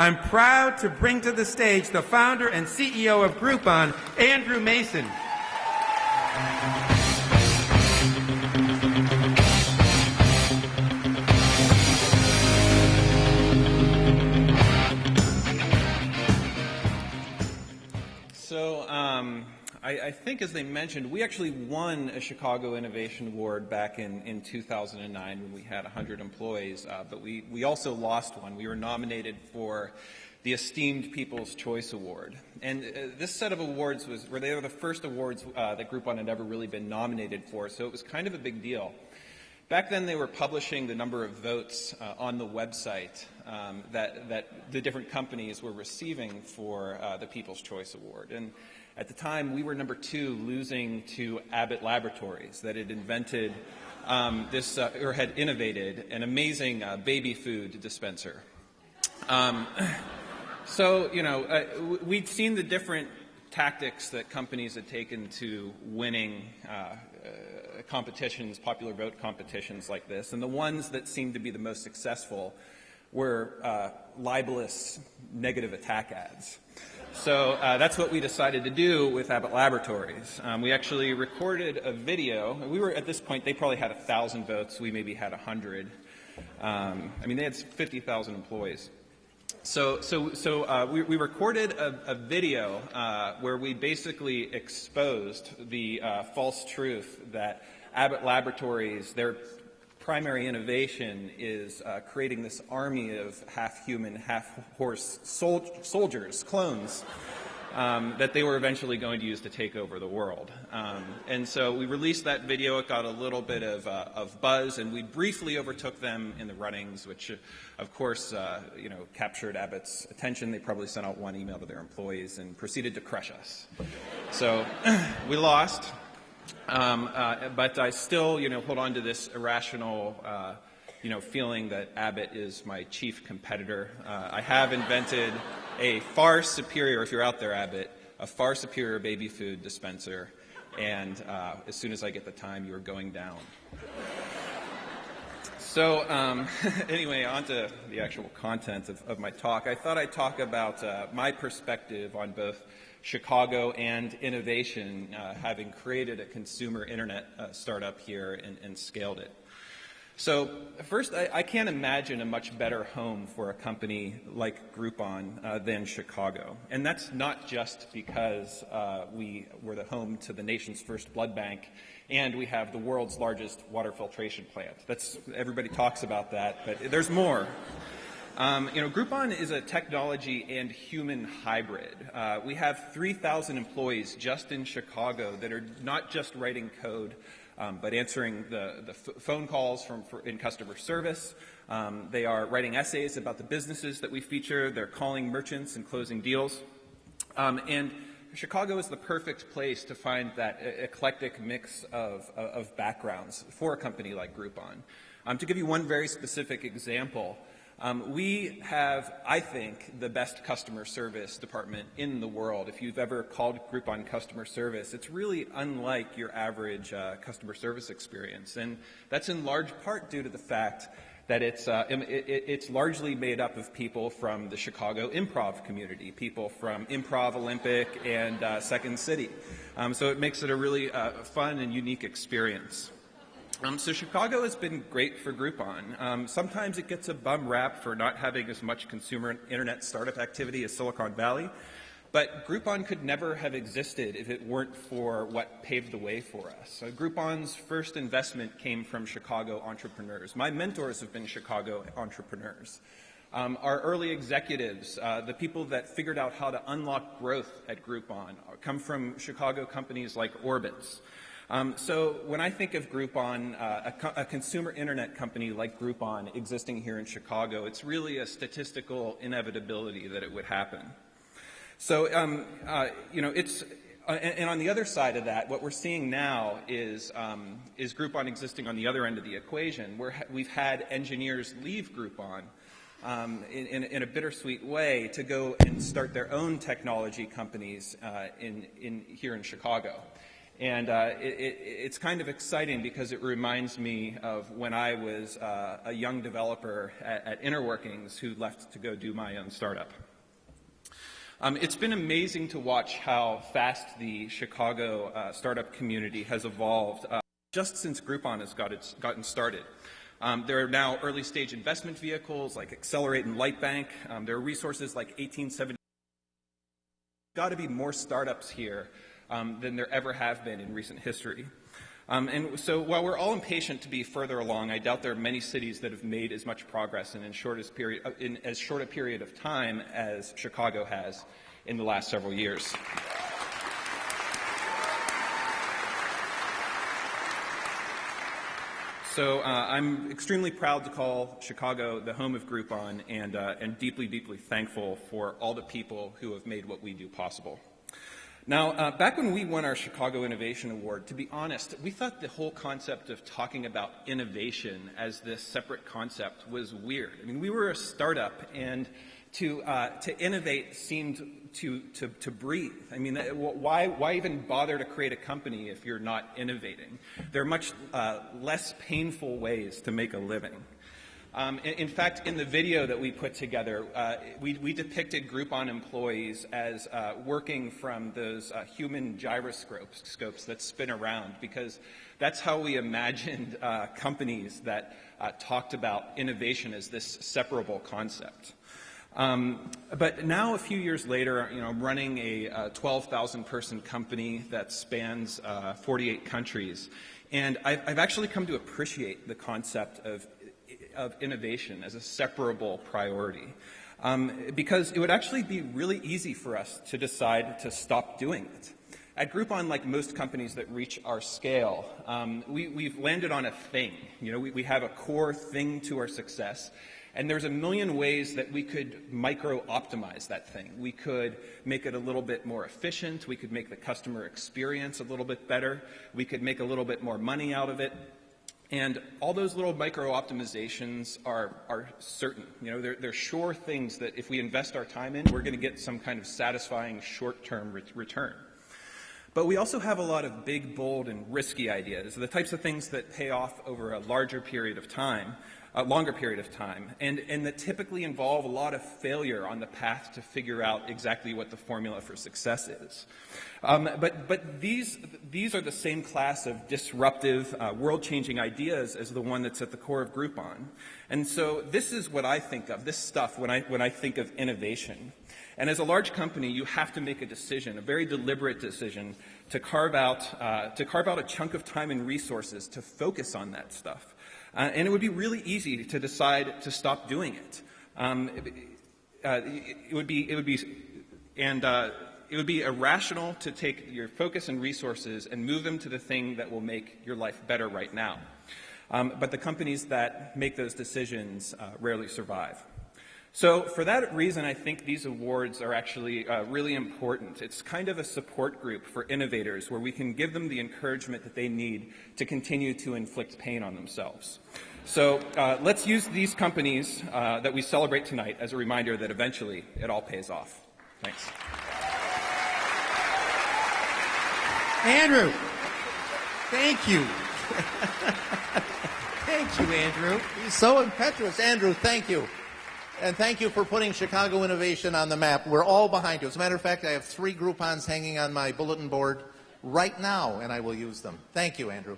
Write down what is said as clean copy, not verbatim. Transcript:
I'm proud to bring to the stage the founder and CEO of Groupon, Andrew Mason. I think, as they mentioned, we actually won a Chicago Innovation Award back in 2009 when we had 100 employees, but we also lost one. We were nominated for the Esteemed People's Choice Award. And this set of awards they were the first awards that Groupon had ever really been nominated for, so it was kind of a big deal. Back then, they were publishing the number of votes on the website that the different companies were receiving for the People's Choice Award. And at the time, we were number 2, losing to Abbott Laboratories, that had invented or had innovated an amazing baby food dispenser. We'd seen the different tactics that companies had taken to winning competitions, popular vote competitions like this, and the ones that seemed to be the most successful were libelous negative attack ads. So that's what we decided to do with Abbott Laboratories. We actually recorded a video. We were, at this point, they probably had 1,000 votes. We maybe had 100. They had 50,000 employees. So we recorded a video where we basically exposed the false truth that Abbott Laboratories, their primary innovation is creating this army of half-human, half-horse soldiers, clones, that they were eventually going to use to take over the world. And so we released that video. It got a little bit of buzz, and we briefly overtook them in the runnings, which, of course, captured Abbott's attention. They probably sent out one email to their employees and proceeded to crush us. So we lost. But I still, hold on to this irrational, feeling that Abbott is my chief competitor. I have invented a far superior, if you're out there, Abbott, a far superior baby food dispenser, and as soon as I get the time, you're going down. So anyway, on to the actual content of my talk. I thought I'd talk about my perspective on both Chicago and innovation, having created a consumer internet startup here and scaled it. So first, I can't imagine a much better home for a company like Groupon than Chicago. And that's not just because we were the home to the nation's first blood bank and we have the world's largest water filtration plant. Everybody talks about that, but there's more. Groupon is a technology and human hybrid. We have 3,000 employees just in Chicago that are not just writing code, but answering the phone calls in customer service. They are writing essays about the businesses that we feature. They're calling merchants and closing deals. And Chicago is the perfect place to find that eclectic mix of backgrounds for a company like Groupon. To give you one very specific example, we have, I think, the best customer service department in the world. If you've ever called Groupon customer service, it's really unlike your average customer service experience. And that's in large part due to the fact that it's largely made up of people from the Chicago improv community, people from Improv Olympic and Second City. So it makes it a really fun and unique experience. So Chicago has been great for Groupon. Sometimes it gets a bum rap for not having as much consumer internet startup activity as Silicon Valley, but Groupon could never have existed if it weren't for what paved the way for us. Groupon's first investment came from Chicago entrepreneurs. My mentors have been Chicago entrepreneurs. Our early executives, the people that figured out how to unlock growth at Groupon, come from Chicago companies like Orbitz. So when I think of Groupon, a consumer internet company like Groupon existing here in Chicago, it's really a statistical inevitability that it would happen. So, and on the other side of that, what we're seeing now is Groupon existing on the other end of the equation, where we've had engineers leave Groupon in a bittersweet way to go and start their own technology companies here in Chicago. And it's kind of exciting because it reminds me of when I was a young developer at Interworkings who left to go do my own startup. It's been amazing to watch how fast the Chicago startup community has evolved just since Groupon has gotten started. There are now early-stage investment vehicles like Accelerate and Lightbank. There are resources like 1870. Got to be more startups here than there ever have been in recent history. And so while we're all impatient to be further along, I doubt there are many cities that have made as much progress in as short a period of time as Chicago has in the last several years. So I'm extremely proud to call Chicago the home of Groupon and deeply, deeply thankful for all the people who have made what we do possible. Now, back when we won our Chicago Innovation Award, to be honest, we thought the whole concept of talking about innovation as this separate concept was weird. I mean, we were a startup, and to innovate seemed to breathe. I mean, why even bother to create a company if you're not innovating? There are much less painful ways to make a living. In fact, in the video that we put together, we depicted Groupon employees as working from those human gyroscopes that spin around, because that's how we imagined companies that talked about innovation as this separable concept. But now, a few years later, I'm running a 12,000-person company that spans 48 countries, and I've actually come to appreciate the concept of innovation as a separable priority, because it would actually be really easy for us to decide to stop doing it. At Groupon, like most companies that reach our scale, we've landed on a thing. We have a core thing to our success, and there's a million ways that we could micro-optimize that thing. We could make it a little bit more efficient. We could make the customer experience a little bit better. We could make a little bit more money out of it. And all those little micro-optimizations are certain. They're sure things that if we invest our time in, we're going to get some kind of satisfying short-term return. But we also have a lot of big, bold, and risky ideas, the types of things that pay off over a longer period of time, and that typically involve a lot of failure on the path to figure out exactly what the formula for success is. But these are the same class of disruptive, world-changing ideas as the one that's at the core of Groupon. And so this is what I think of, this stuff, when I think of innovation. And as a large company, you have to make a decision, a very deliberate decision, to carve out a chunk of time and resources to focus on that stuff. And it would be really easy to decide to stop doing it. It would be irrational to take your focus and resources and move them to the thing that will make your life better right now. But the companies that make those decisions rarely survive. So for that reason, I think these awards are actually really important. It's kind of a support group for innovators where we can give them the encouragement that they need to continue to inflict pain on themselves. So let's use these companies that we celebrate tonight as a reminder that eventually it all pays off. Thanks. Andrew, thank you. Thank you, Andrew. He's so impetuous. Andrew, thank you. And thank you for putting Chicago innovation on the map. We're all behind you. As a matter of fact, I have 3 Groupons hanging on my bulletin board right now, and I will use them. Thank you, Andrew.